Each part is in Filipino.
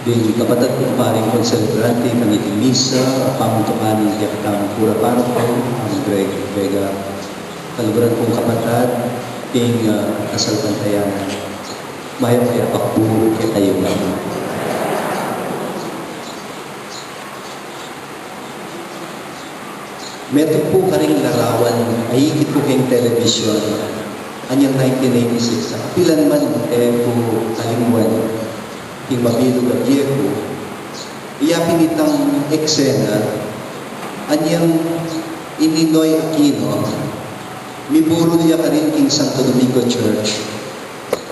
Ding kapatid ko paring konselebrante kami di misa, pamuntukan ng Yakatang Pura Paroko, ang Greg Vega, kaluguran kong kapatid, ding asal pantayan, maya-maya pakburo kaya tayo lang. Meto po karing larawan, ay higit po kayong television, anyang 1986, sa kapilan man, po kalimwan, yung mabilog at Diego, iyapin itang eksena, anyang Ininoy Aquino, miburo niya ka rin king Santo Domingo Church,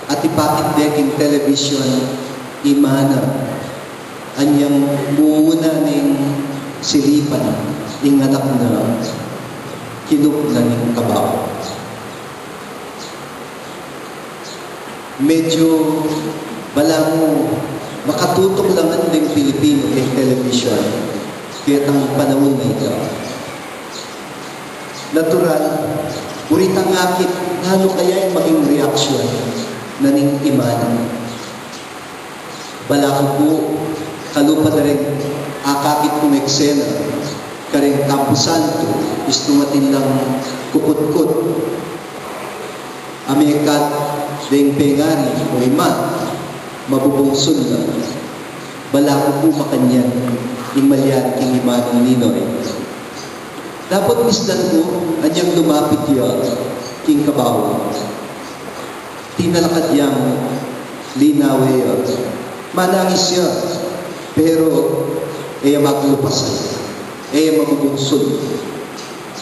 at ipakit niya king television, imana, anyang buuna ng silipan, ng anak na kinuk na ng kabaw. Medyo bala mo, makatutok lang ang ng Pilipino kay television, kaya ang panahon na ito. Natural, uritang akit, ano kaya yung maging reaksyon na ning imanan? Bala ko po, kalupa na rin, akakit kong eksena, karing Campo Santo, istumatin lang kuput-kut. Amerikat, deng pengari, o ima, mabubungsun lang. Bala ko po makanyan, imalyan king imanang Ninoy. Dapat misdan ko, anyang lumapit yan, king kabaw. Tinalakad yang linawe yan. Manangis siya, pero ay maglupasan, ay mabubungsun.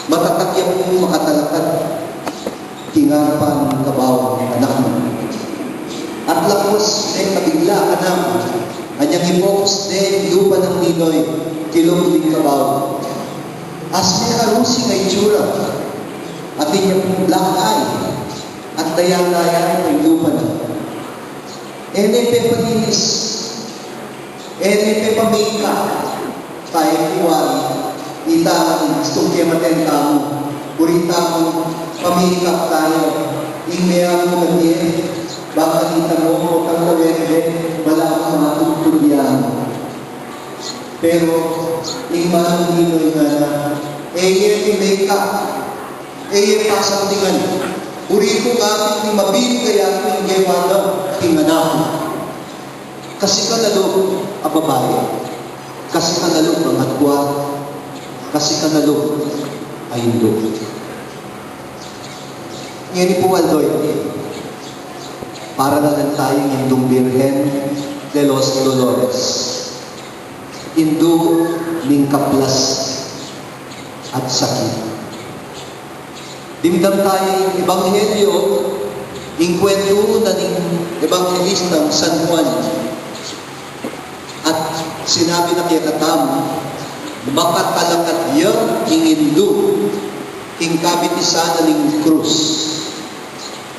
Matatakyan mo makatalakad, kingarpan ng kabaw, anak mo. At lakos na kabigla ka na, anyang ipokos na lupa ng Ninoy, kilumuling kabaw. As may arusi nga itsura, at inyong black eye, at dayang-dayang ng lupa na. Ene pe paninis, ene pe pamika, tayo kuwari, itang stokya matenta mo, purita mo, pamikap tayo, ingmea mo naging, baka kita mo, tangkawende, wala akong matutulyan. Pero, imanang Ninoy nga na, eye imeka, eye pasantingan, uri ko kapit ni mabili kaya kung gawanaw, tinganaw. Kasi kanalo, ababae, kasi kanalo, ang atwa, kasi kanalo, ay hindi. Ngayon po, Aldoy, para na lang tayong Indong Birhen de los Dolores. Indo ning kaplas at sakit. Dimdam tayo yung Ebanghelyo, yung kwento na ning Evangelistang San Juan. At sinabi na kaya katam, makatalakat yung Indo, king kabitisan ning krus.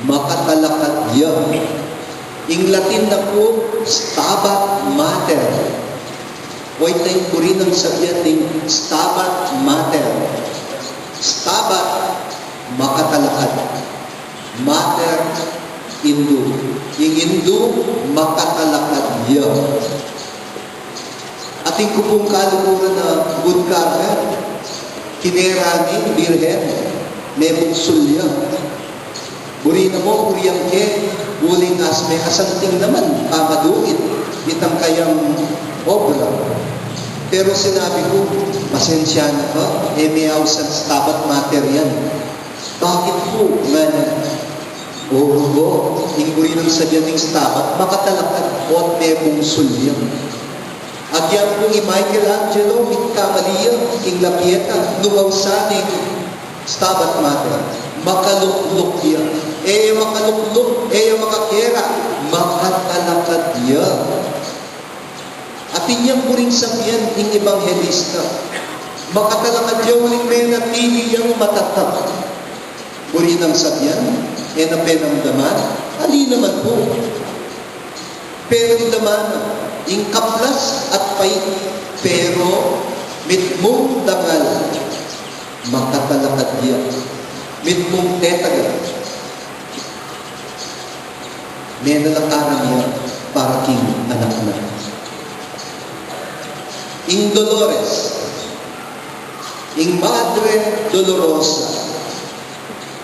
Makatalakat yung. Ing Latin na po, Stabat Mater. Huwag tayong puri ng sabihan ng Stabat Mater. Stabat, makatalakad. Mater, Indo. Yung Indo, makatalakad yun. Ating kupong kalukuran na good carver, kinerani, birhen, nebuksulya. Buri na mo, buri ang ke, buling as may asanting naman, pamaduit, itang kayang obra. Pero sinabi ko, pasensya na ka, may sa Stabat Mater yan. Bakit po, man, orugo, inguri ng sadyan ng Stabat, makatalakad, o nebuksul yan. At yan po ni Michelangelo, Micamalia, King Lapieta, lumawsaning Stabat Mater. Makalukluk yan. Makalukluk, makakera, makatalakad yan. At inyang puring sabihan, ing Evangelista, makatalakad yan, uling may natili yung matatap. Puri ng sabihan, na penamdaman, ali naman po. Pero daman, ing kaplas at pay, pero mitmong dangal, makatalakad yan. Mitmong tetagal. May nalakaran niya para king anak na. ing Dolores, ing Madre Dolorosa,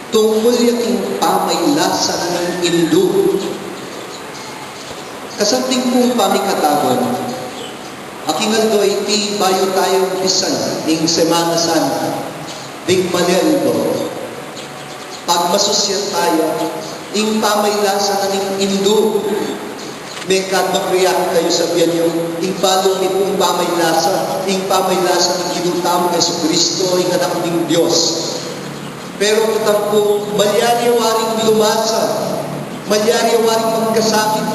tungkol yaking pamaylasan ng Indo. Kasanting kong pamikatagon, aking aldoy ti bayo tayo bisan ing Semana Santa, ding Maneldo. Pag masusyat tayo, ing pamaylasan ng Indo, may kad mag-react kayo sa biyan yung ing balong ni pong pamaylasa, ing pamaylasa ng ginutamo kay Kristo, ing anak ng Diyos. Pero katang po, malyari-waring lumasa, malyari-waring magkasakit,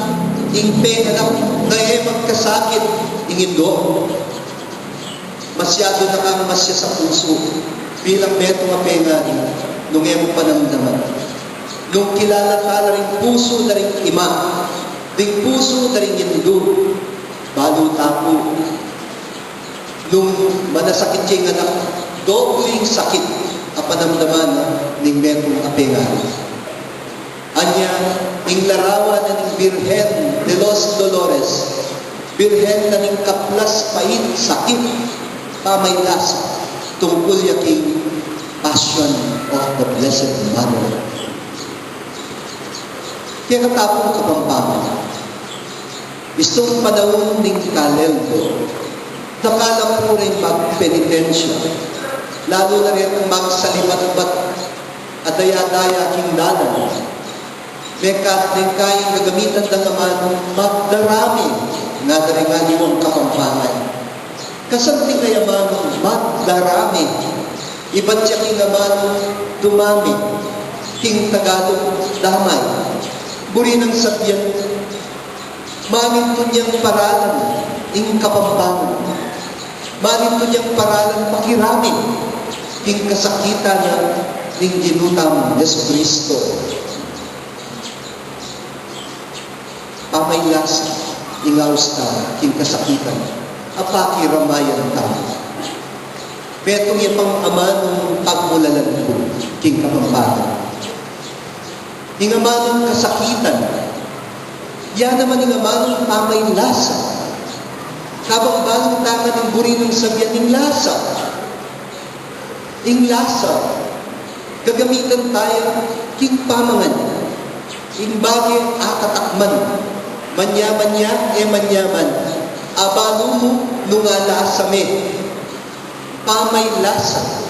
ing penganak na magkasakit, ing Indo. Masyado nakakamasya sa puso, bilang meto nga pengari, nung emo panamdaman. Nung kilala ka na rin puso na rin ima, ding puso na rin Indo, balo tapo. Nung manasakit yung anak, dobling sakit, apanamdaman ng metong apengari. Anya, ing larawan na ng Birhen de los Dolores, Birhen na ng kaplas pait, sakit, pamaylas, tungkol yaking Passion of the Blessed Mother. Kaya katapong Kapampangan, istong panahon ng Kaleldo, nakala po rin magpenitensya, lalo na rin ang magsalimat-bat at daya-daya king dalan. Mekat ng kayang gagamitan ng naman magdarami nga daringan yung Kapampangan. Kasanting kayaman magdarami. Iba't siya king naman dumami, king Tagalog damay. Buri ng sabyan, manin po niyang paralan, ing Kapampangan. Manin po niyang paralan pakirami, king kasakitan niya, ing ginutang Yesu Kristo. Pamaylas, ing austa, king kasakitan, apakiramayan tayo. Petong ipang ama ng pagmulalan ko, king Kapampangan. Ingamanong kasakitan, yan naman ingamanong pamaylasa. Kabang-banong tangan ng buri ng sabyan ng lasa. Ing lasa, gagamitan tayo king pamangan. Ing bagay akatakman, manyaman niya, manyaman. Abalo mo, nungalasa me. Pamaylasa.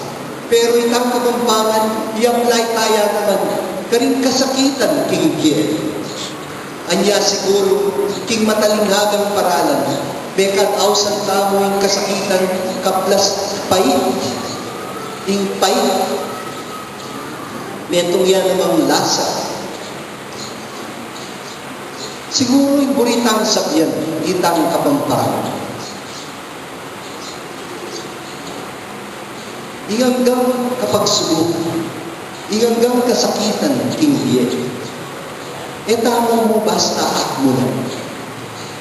Pero itang Kapampangan, i-apply tayo naman. Karing kasakitan, king Kiel. Anya siguro, king matalinghagang paralan. Bekat ausan tamo yung kasakitan, kaplas pait. Ing pait. Metong yan namang lasa. Siguro yung buritang sabyan, itang Kapampangan. Inganggang kapagsubukan, inganggang kasakitan, king Biel. E tamo mo basta at mula.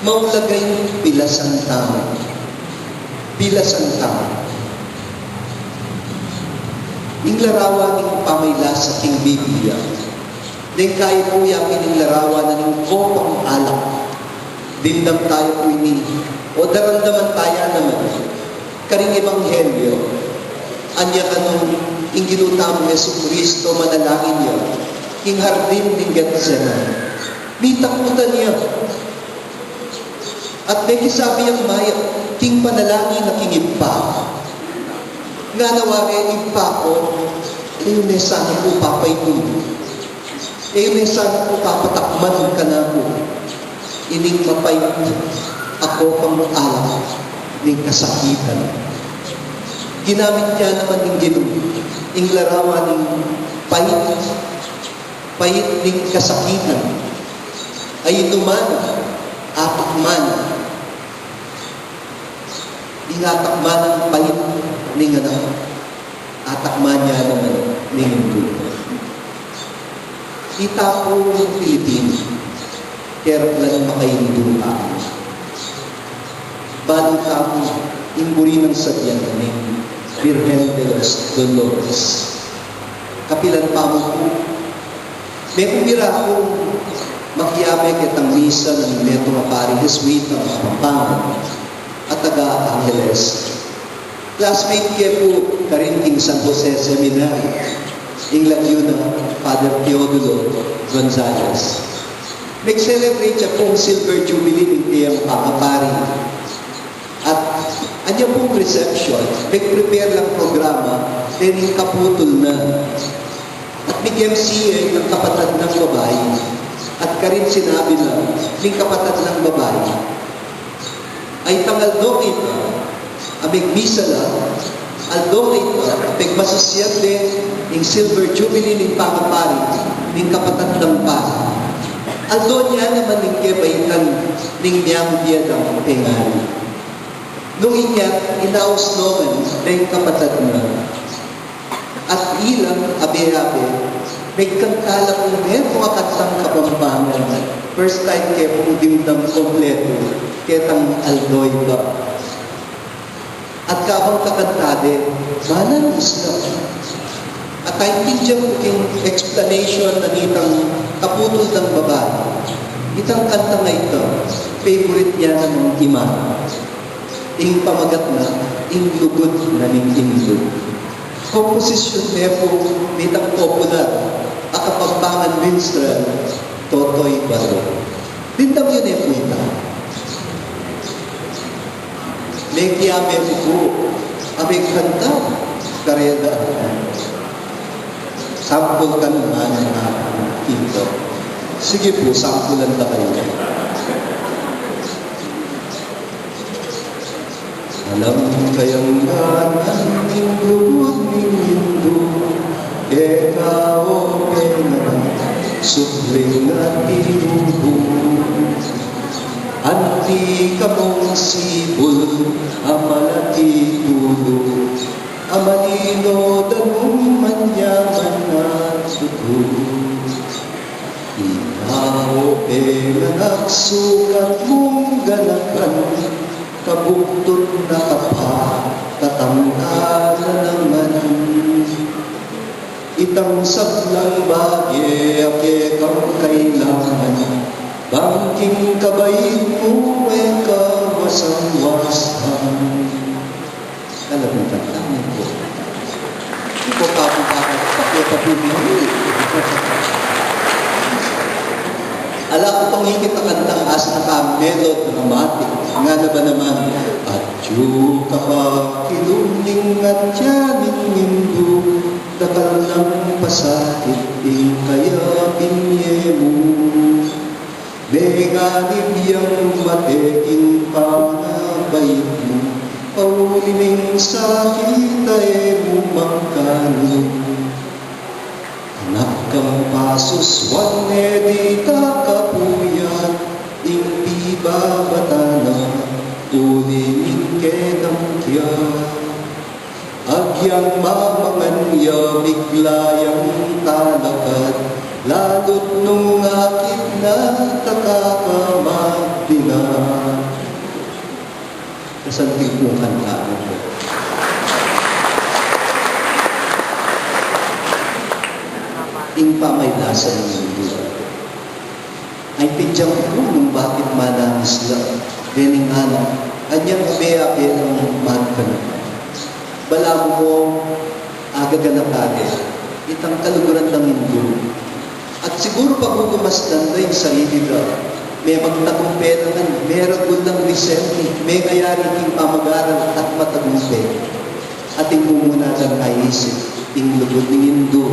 Maulagay bilasan tamo. Bilasan tamo. Ing larawan ng pamaylas sa king Biblia. Deng kayo po yakin ing larawan na ng kopang alak. Dindam tayo po ini. O daramdaman tayo naman. Karing ebanghelyo. Anya kanong ing ginutamo Yesu Kristo manalangin niya, ing hardin ng Getsemani. Nitakutan niya. At may kisabi ang maya, king panalangin na king impa. Nga nawari impa ko, yung sana ko papay ko. Yung sana ko papatakman ka na ko. Ining mapay ako pang alam ng kasakitan. Ginamit niya naman ng Ginoo, ing larawan ng pait ng kasakitan, ay inuman, atakman, ingatakman ng pait ng anak, atakman niya naman ng Ginoo. Itapo ng Pilipino, kaya lang makainduha. Balo tapo, imburi ng sadyan ng Birhen de los Dolores. Kapilan pa mo po. May kumira ko makiyabe kitang misa ng Neto Mapari Jesuita ng Kapampangan at taga Angeles. Classmate kaya po karin king San Jose Seminary, ing Laguna, Father Teodulo Gonzales. Nag-celebrate siya pong Silver Jubilee ng tiyang Pangapari. At anya pong reception, nag-prepare lang programa, then kaputol na. At nag-MCA ng kapatid ng babae. At karin sinabi na, ng kapatid ng babae, ay tangal do ito, amig misa lang, aldo ito, amig masusyat din, ng Silver Jubilee ng Pangapari, ng kapatid ng pari. Aldo niya naman ng kebaitan, ng niyang biyadang tingali. Nung inya, inaos noon, ng kapatid na. At ilang, abe-abe, may kantala kong meron akatang kapampangan. First time kaya pong dimdam kompleto, kaya tang aldoy ba. At kabang kakantade, manan isla. At naintindihan ko yung explanation na itang kaputol ng babae. Itang kanta na ito, favorite niya ng mga ima. Ing pamagat na, ing lugod na ning indog. Komposisyon niya po, itang popular, akapagpangan minstrel, Totoy Baro. Dindam yun po ita. May kiyame po, aming kanta, kareda. Sample ka naman na ito. Sige po, sampulan na kayo. Alam kayang ganan ng lubod ng mundo, ikaw pena, supling at inubo. Anti ka mong sibol, amalati tulo, amalino danong manyaman na tuto. Ikaw pena nagsukat mong ganakan, kabuktot na kapa, katangka na naman. Itang sablang bagay, ake kang kailangan, bangking kabait mo, eka wasang-wasan. Alam mo ba, alam mo. Ito kapag pakita po niyo. Alam ko pang higit na kantang as na melodramatic. Nga na ba naman? At yu kapag kilumning at yaning nindo, dakal ng pasakit din kaya binye mo. Beganib yang mateking panabay mo, paulining sakit ay bumangkano. Anak kang pasos, wane di kakapuyat, hindi babatana, ulingin kedang kya. Agyang mamangan ya, biglayang talakat, lalot nung akit na takakamagdina. Kasantig pong kantaan ko. Ing pamaylasan ng mundo. Ay pidyang ko nung bakit manamis lang. Dening anak, anyang abe-abe ang magkan. Balang mo, aga ganapade, itang kaluguran ng mundo. At siguro pag-ugumasdan na yung sarili ka, may magtagumpera nga, meron mo lang recently, may kayari king pamagaran at matagumpay. At mumuna ng kaisip, ing lugod ng indo,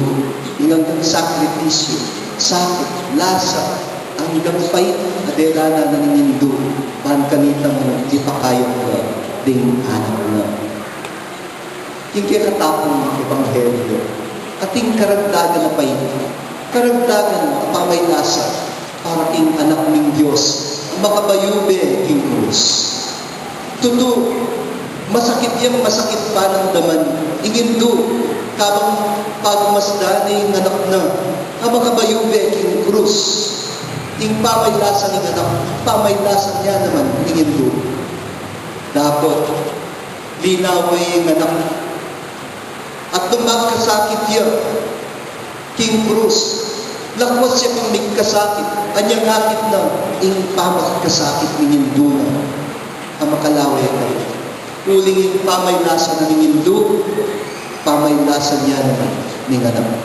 hanggang sakripisyo, sakit, lasa, hanggang pait, aderana ng indo, pahan kanita mo, di pa kayo ka, ding anak na. Yung katapong ng Ebanghelyo, ating karagdagan na pait, karagdagan na pamay lasa, para king anak ng Diyos, makabayube king krus. Tuto, masakit yung masakit pa ng daman, ingindo, kabang pagmasdani ng anak na, ang makabayube king krus. Ing pamaylasan ng anak, pamaylasan niya naman, ingindo. Dapat, linaway ng anak, at magkasakit niya, king krus, lakwas siya kung nagkasakit, anyang akit na, ing pamagkasakit ng indo na, ang makalaway kayo. Uling yung pamaylasa ng Hindu, pamaylasa niya naman ng anak.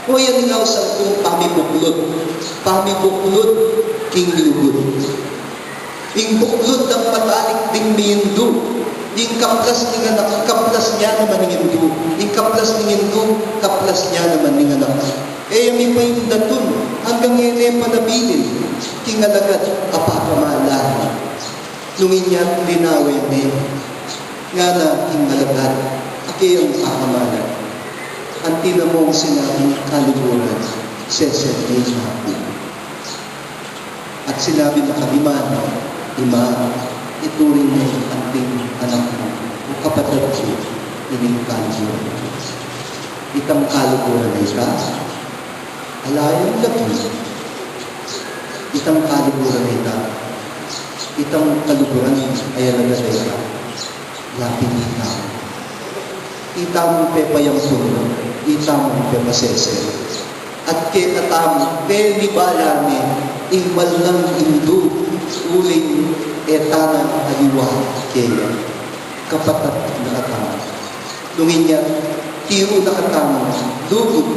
O yan nga sa kung pamibuklod, king lugod. Yung buklod ng matalik ding Hindu, yung kaplas ng anak, kaplas niya naman ng Hindu. Yung kaplas ng Hindu, kaplas niya naman ng anak. Eh, may pa yung datun, hanggang ngayon panabilin, king alagad, apakamalaan. Nungin niya, linawin din, nga na king alagad, aki ang pakamalan. Ang tinamong sinabing kaliguran, seserday na ako. At sinabi na kalimana, Ima, ituring mo ang ating anak mo, o kapatid ko, ining kaliguran. Itang kaliguran ay ka, alayang lagi. Itang kaliguran ay ka, itang kaliguran ay alagaday ka, lapin ka. Ita mo pepayang puno, ita mo pepasese. At kay katamo, kay libalami, imal ng Hindu, uling etanang aliwa kaya, kapatat na katamo. Nungin niya, tiro na katamo, lugod,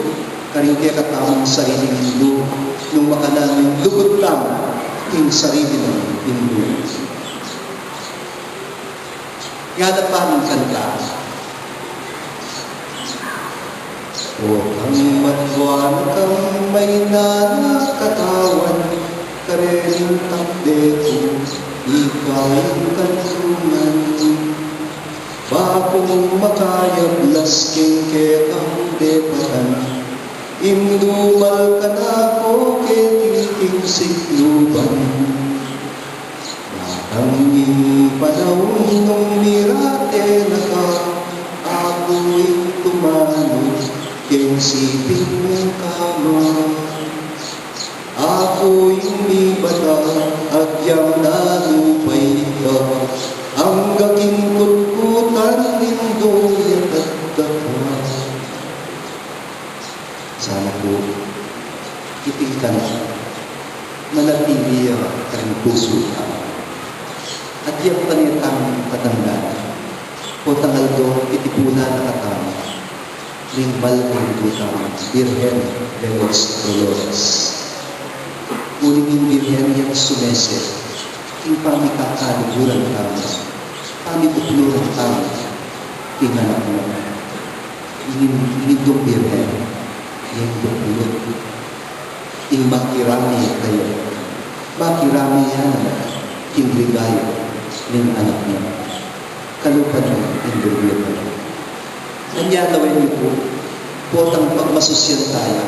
karing kaya katamo ng sariling Hindu, nung makanaming lugod tamo, yung sarili ng Hindu. Nga na pa ng kanta, o ang matwan kang may nanakatawan, kareling takde ko, ikaw ang kanungan. Bakong makayablas king ketang depatan, imdumal ka na ko ketiking sikluban. Matanging panahon nung mirate na ka, ako'y tumanong king siping mong kama. Ako'y umibata at yang nalupay ka, ang gaking kutkutan nindoy at daka. Sana po, itingkan manatili ang puso ka. At yung panitang katandaan, o tangal do, itipuna na katama, limbal ang tutang, Virgen de los Dolores. Uling yung Virgen yung sumese, yung pamikakaluguran kami, pamikukluran kami, tinganak mo. Inindong Virgen, yung bukulot. Yung makirami kayo. Makirami yan, yung ligayo, yung anak niya. Kalupan mo, yung bukulot. Nanyalawin niyo po, potang pagmasusyan tayo.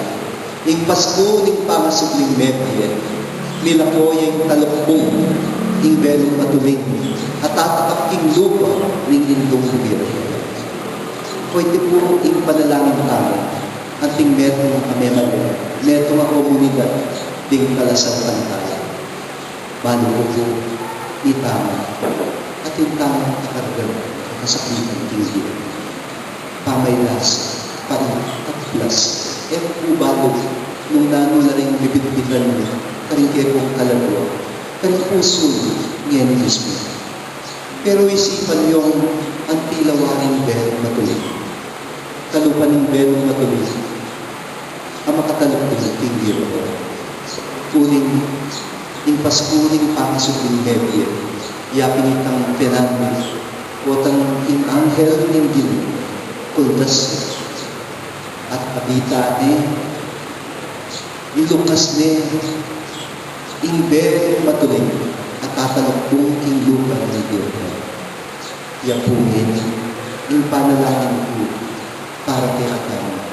Yung Pasko, yung pangasubling mepye, nila po yung talukbong, yung belong matuling, at tatakaking lupa ng indong bubiro. Pwede po yung panalangin tayo, at yung meto ng kamemalo, meto ng komunidad, yung kalasan tayo. Balo po, itama, at yung tamang kakargan, kasakitan tingin. Pamaylas, paikatlas, bago, nung nano na rin bibit-bitan mo, karing kepong kalagawa, karing puso niya ni Diyos mo. Pero isipan yung antilawaring belong matuloy. Kalupan ng belong matuloy. Ang makatalok din ang tingin mo. Kuning, yung paskuning pangasubing nebye, yapin itang pinanmin, o tang in anghel ng gini, kuldas at abita ilukas imber matuloy at tatalakbong ing lupa ng Diyos. Yapungin, yung panalangin ko para kay Atama.